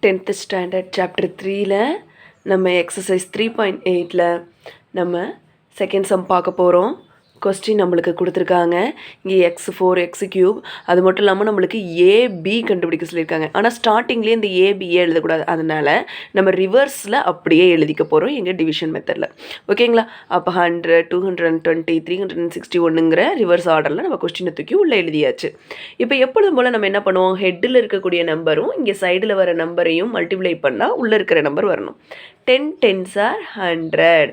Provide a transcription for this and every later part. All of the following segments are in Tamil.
10th ஸ்டாண்டர்ட் சாப்டர் 3ல நம்ம எக்ஸசைஸ் 3.8ல நம்ம செகண்ட் சம் பார்க்க போகிறோம். கொஸ்டின் நம்மளுக்கு கொடுத்துருக்காங்க. இங்கே x4 x3 அது மட்டும் இல்லாமல் நம்மளுக்கு ஏபி கண்டுபிடிக்க சொல்லியிருக்காங்க. ஆனால் ஸ்டார்டிங்லேயே இந்த ஏபியே எழுதக்கூடாது. அதனால் நம்ம ரிவர்ஸில் அப்படியே எழுதிக்க போகிறோம் எங்கள் டிவிஷன் மெத்தடில். ஓகேங்களா? அப்போ 100, 220, 361ங்கிற ரிவர்ஸ் ஆர்டரில் நம்ம கொஸ்டினை தூக்கி உள்ளே எழுதியாச்சு. இப்போ எப்பொழுதும் போல் நம்ம என்ன பண்ணுவோம், ஹெட்டில் இருக்கக்கூடிய நம்பரும் இங்கே சைடில் வர நம்பரையும் மல்டிப்ளை பண்ணால் உள்ளே இருக்கிற நம்பர் வரணும். 10 10s are 100.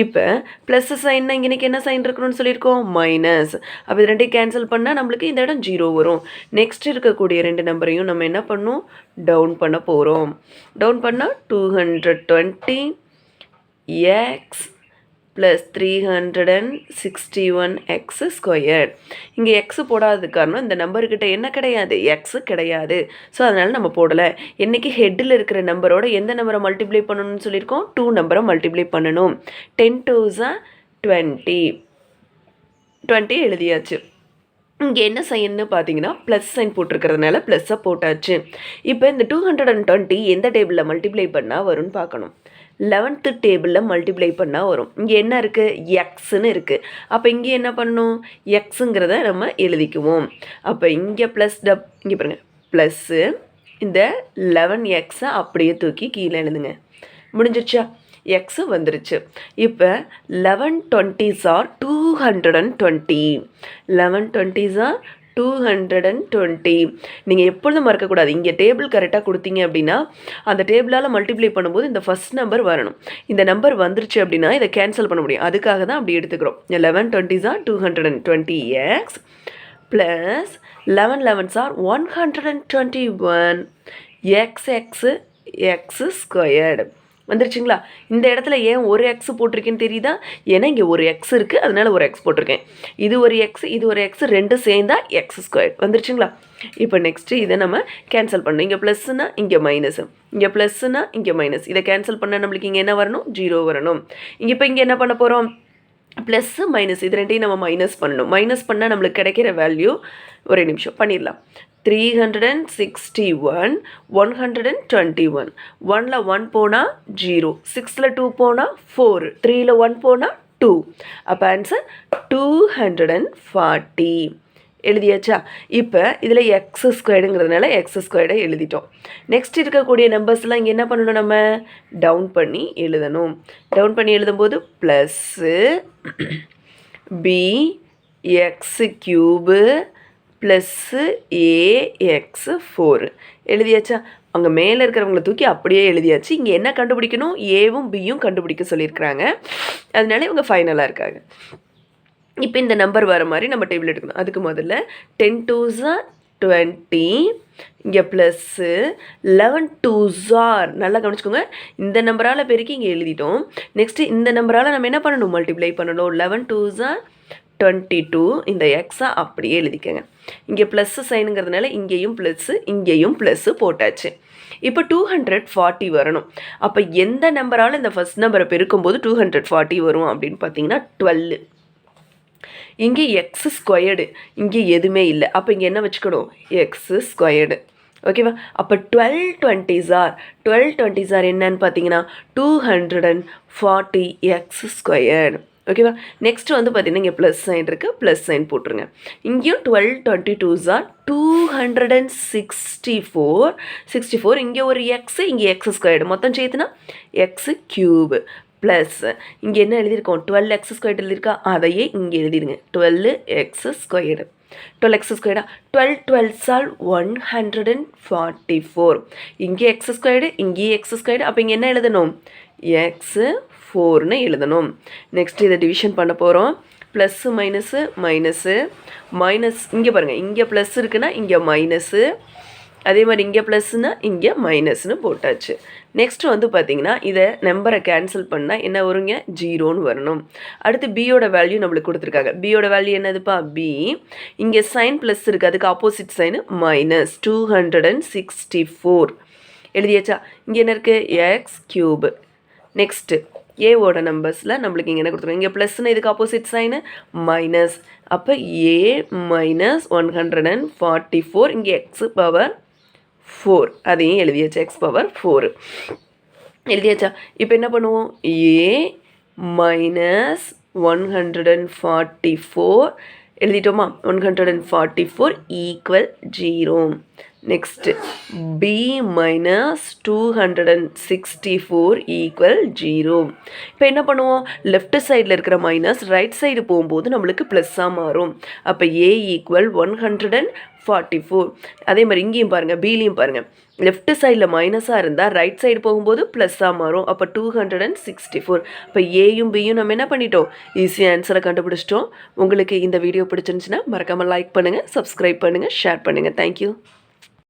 இப்போ ப்ளஸ் சைன்னா இன்றைக்கி என்ன சைன் இருக்கணும்னு சொல்லியிருக்கோம், மைனஸ். அப்போ இது ரெண்டையும் கேன்சல் பண்ணால் நம்மளுக்கு இந்த இடம் 0 வரும். நெக்ஸ்ட் இருக்கக்கூடிய ரெண்டு நம்பரையும் நம்ம என்ன பண்ணணும், டவுன் பண்ண போகிறோம். டவுன் பண்ணால் 220 x ப்ளஸ் 361 எக்ஸ் ஸ்கொயர்ட். இங்கே எக்ஸு போடாதது காரணம் இந்த நம்பர்கிட்ட என்ன கிடையாது, எக்ஸு கிடையாது. ஸோ அதனால் நம்ம போடலை. என்றைக்கு ஹெட்டில் இருக்கிற நம்பரோட எந்த நம்பரை மல்டிப்ளை பண்ணணும்னு சொல்லியிருக்கோம், 2 நம்பரை மல்டிப்ளை பண்ணணும். 10 2s are 20 எழுதியாச்சு. இங்கே என்ன சைன்னு பார்த்தீங்கன்னா ப்ளஸ் சைன் போட்டிருக்கிறதுனால ப்ளஸ்ஸை போட்டாச்சு. இப்போ இந்த 220 எந்த டேபிளில் மல்டிப்ளை பண்ணால் வரும்னு பார்க்கணும். 11th டேபிளில் மல்டிப்ளை பண்ணால் வரும். இங்கே என்ன இருக்குது, எக்ஸுன்னு இருக்குது. அப்போ இங்கே என்ன பண்ணணும், எக்ஸுங்கிறத நம்ம எழுதிக்குவோம். அப்போ இங்கே ப்ளஸ் இங்கே பாருங்கள் ப்ளஸ்ஸு இந்த 11x அப்படியே தூக்கி கீழே எழுதுங்க. முடிஞ்சிருச்சா? எக்ஸு வந்துருச்சு. இப்போ 11 20s are 220. 11 20s are 220. நீங்கள் எப்பொழுதும் மறக்கக்கூடாது, இங்கே டேபிள் கரெக்டாக கொடுத்தீங்க அப்படின்னா அந்த டேபிளால் மல்டிப்ளை பண்ணும்போது இந்த ஃபஸ்ட் நம்பர் வரணும். இந்த நம்பர் வந்துருச்சு அப்படின்னா இதை கேன்சல் பண்ண முடியும். அதுக்காக தான் அப்படி எடுத்துக்கிறோம். 11 20s are 220x plus 11 11s are 121 x squared. வந்துருச்சுங்களா? இந்த இடத்துல ஏன் ஒரு எக்ஸ் போட்டிருக்கேன்னு தெரியுதா? ஏன்னா இங்கே ஒரு எக்ஸ் இருக்குது, அதனால ஒரு எக்ஸ் போட்டிருக்கேன். இது ஒரு எக்ஸ், இது ஒரு எக்ஸ், ரெண்டு சேர்ந்தா எக்ஸ் ஸ்கொயர். வந்துருச்சுங்களா? இப்போ நெக்ஸ்ட்டு இதை நம்ம கேன்சல் பண்ணணும். இங்கே ப்ளஸ்ஸுனா இங்கே மைனஸு, இங்கே ப்ளஸ்ஸுனா இங்கே மைனஸ். இதை கேன்சல் பண்ணால் நம்மளுக்கு இங்கே என்ன வரணும், 0 வரணும். இப்போ இங்கே என்ன பண்ண போகிறோம், ப்ளஸ்ஸு மைனஸ் இது ரெண்டையும் நம்ம மைனஸ் பண்ணணும். மைனஸ் பண்ணால் நம்மளுக்கு கிடைக்கிற வேல்யூ, ஒரே நிமிஷம் பண்ணிடலாம். 361 121. 1ல் 1 போனால் 0, 6ல் 2 போனால் 4, 3ல் 1 போனால் 2. அப்போ ஆன்சர் 240 எழுதியாச்சா? இப்போ இதில் எக்ஸ் ஸ்கொயர்டுங்கிறதுனால எக்ஸ் ஸ்கொயர்டை எழுதிட்டோம். நெக்ஸ்ட் இருக்கக்கூடிய நம்பர்ஸ்லாம் இங்கே என்ன பண்ணணும், நம்ம டவுன் பண்ணி எழுதணும். டவுன் பண்ணி எழுதும்போது plus B X cube plus AX4 எழுதியாச்சா? அங்கே மேலே இருக்கிறவங்களை தூக்கி அப்படியே எழுதியாச்சு. இங்கே என்ன கண்டுபிடிக்கணும், ஏவும் பியும் கண்டுபிடிக்க சொல்லியிருக்கிறாங்க. அதனால இவங்க ஃபைனலாக இருக்காங்க. இப்போ இந்த நம்பர் வர மாதிரி நம்ம டேபிள் எடுக்கணும். அதுக்கு முதல்ல 10 2s are 20, இங்கே ப்ளஸ்ஸு 11 2s are, நல்லா கவனிச்சுக்கோங்க, இந்த நம்பரால் பெருக்கி இங்கே எழுதிட்டோம். நெக்ஸ்ட்டு இந்த நம்பரால் நம்ம என்ன பண்ணணும், மல்டிப்ளை பண்ணணும். 11 2s are 22. இந்த எக்ஸை அப்படியே எழுதிக்கங்க. இங்கே ப்ளஸ்ஸு சைனுங்கிறதுனால இங்கேயும் ப்ளஸ்ஸு இங்கேயும் ப்ளஸ்ஸு போட்டாச்சு. இப்போ 240 வரணும். அப்போ எந்த நம்பரால் இந்த ஃபஸ்ட் நம்பரை பெருக்கும்போது 240 வரும் அப்படின்னு பார்த்தீங்கன்னா 12. இங்கே எக்ஸ் ஸ்கொயர்டு, இங்கே எதுவுமே இல்லை. அப்போ இங்கே என்ன வச்சுக்கணும், எக்ஸு ஸ்கொயர்டு. ஓகேவா? அப்போ 12 20s are என்னன்னு பார்த்தீங்கன்னா 240 எக்ஸ் ஸ்கொயர்டு. ஓகேவா? நெக்ஸ்ட் வந்து பார்த்தீங்கன்னா இங்கே ப்ளஸ் சைன் இருக்குது, ப்ளஸ் சைன் போட்டுருங்க. இங்கேயும் 12 22s are 264. இங்கே ஒரு எக்ஸு, இங்கே எக்ஸ் ஸ்கொயர்டு, மொத்தம் சேர்த்துனா எக்ஸு க்யூபு ப்ளஸ் இங்கே என்ன எழுதியிருக்கோம், 12x ஸ்கொயர்டு எழுதியிருக்கா, அதையே இங்கே எழுதிடுங்க. 12x squared. 12x ஸ்கொயர்டா? 12 12s are 144. இங்கே எக்ஸ் ஸ்கொயர்டு, இங்கேயே எக்ஸ் ஸ்கொயர்டு. அப்போ இங்கே என்ன எழுதணும், எக்ஸு 4ன்னு எழுதணும். நெக்ஸ்ட் இதை டிவிஷன் பண்ண போகிறோம். ப்ளஸ்ஸு மைனஸு மைனஸு மைனஸ், இங்கே பாருங்கள் இங்கே ப்ளஸ் இருக்குன்னா இங்கே மைனஸு, அதே மாதிரி இங்கே ப்ளஸ்ஸுன்னா இங்கே மைனஸ்னு போட்டாச்சு. நெக்ஸ்ட் வந்து பார்த்திங்கன்னா இதை நம்பரை கேன்சல் பண்ணால் என்ன வருங்க, 0ன்னு வரணும். அடுத்து பியோட வேல்யூ நம்மளுக்கு கொடுத்துருக்காங்க. பியோட வேல்யூ என்னதுப்பா, பி. இங்கே சைன் ப்ளஸ் இருக்குது, அதுக்கு ஆப்போசிட் சைனு மைனஸ். 264 எழுதியாச்சா? இங்கே என்ன இருக்குது, எக்ஸ் க்யூபு. நெக்ஸ்ட்டு ஏவோட நம்பர்ஸில் நம்மளுக்கு இங்கே என்ன கொடுத்துருக்கோம், இங்கே ப்ளஸ்ன்னு இதுக்கு ஆப்போசிட் சைனு மைனஸ். அப்போ A - 144, இங்கே x பவர் 4 அதையும் எழுதியாச்சு எக்ஸ் பவர் 4 எழுதியாச்சா இப்போ என்ன பண்ணுவோம் ஏ மைனஸ் 144 எழுதிட்டோமா 144 equal 0 next B minus 264 equal 0 இப்போ என்ன பண்ணுவோம் லெஃப்ட் சைடில் இருக்கிற மைனஸ் ரைட் சைடு போகும்போது நம்மளுக்கு ப்ளஸ்ஸாக மாறும் அப்போ ஏ ஈக்குவல் 144 அதே மாதிரி இங்கேயும் பாருங்கள் பிலையும் பாருங்கள் லெஃப்ட் சைடில் மைனஸாக இருந்தால் ரைட் சைடு போகும்போது ப்ளஸ்ஸாக மாறும் அப்போ 264 இப்போ ஏயும் பியும் நம்ம என்ன பண்ணிட்டோம் ஈஸியாக ஆன்சரை கண்டுபிடிச்சிட்டோம் உங்களுக்கு இந்த வீடியோ பிடிச்சிருந்துச்சுன்னா மறக்காமல் லைக் பண்ணுங்கள் சப்ஸ்கிரைப் பண்ணுங்கள் ஷேர் பண்ணுங்கள் தேங்க்யூ